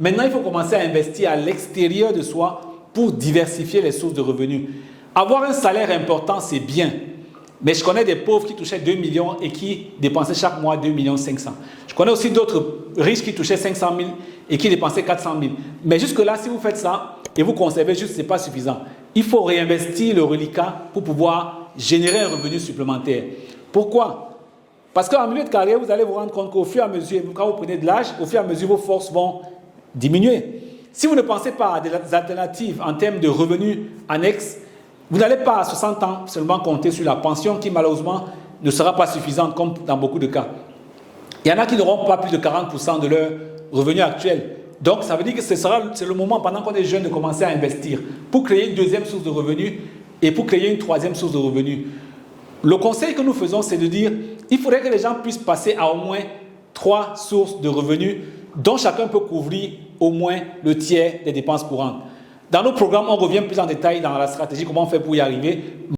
Maintenant, il faut commencer à investir à l'extérieur de soi pour diversifier les sources de revenus. Avoir un salaire important, c'est bien. Mais je connais des pauvres qui touchaient 2 millions et qui dépensaient chaque mois 2 millions 500. Je connais aussi d'autres riches qui touchaient 500 000 et qui dépensaient 400 000. Mais jusque-là, si vous faites ça et vous conservez juste, ce n'est pas suffisant. Il faut réinvestir le reliquat pour pouvoir générer un revenu supplémentaire. Pourquoi? Parce qu'en milieu de carrière, vous allez vous rendre compte qu'au fur et à mesure, quand vous prenez de l'âge, au fur et à mesure, vos forces vont diminuer. Si vous ne pensez pas à des alternatives en termes de revenus annexes, vous n'allez pas à 60 ans seulement compter sur la pension qui malheureusement ne sera pas suffisante comme dans beaucoup de cas. Il y en a qui n'auront pas plus de 40% de leur revenu actuel. Donc ça veut dire que c'est le moment pendant qu'on est jeune de commencer à investir pour créer une deuxième source de revenus et pour créer une troisième source de revenus. Le conseil que nous faisons, c'est de dire il faudrait que les gens puissent passer à au moins 3 sources de revenus dont chacun peut couvrir au moins le tiers des dépenses courantes. Dans nos programmes, on revient plus en détail dans la stratégie, comment on fait pour y arriver.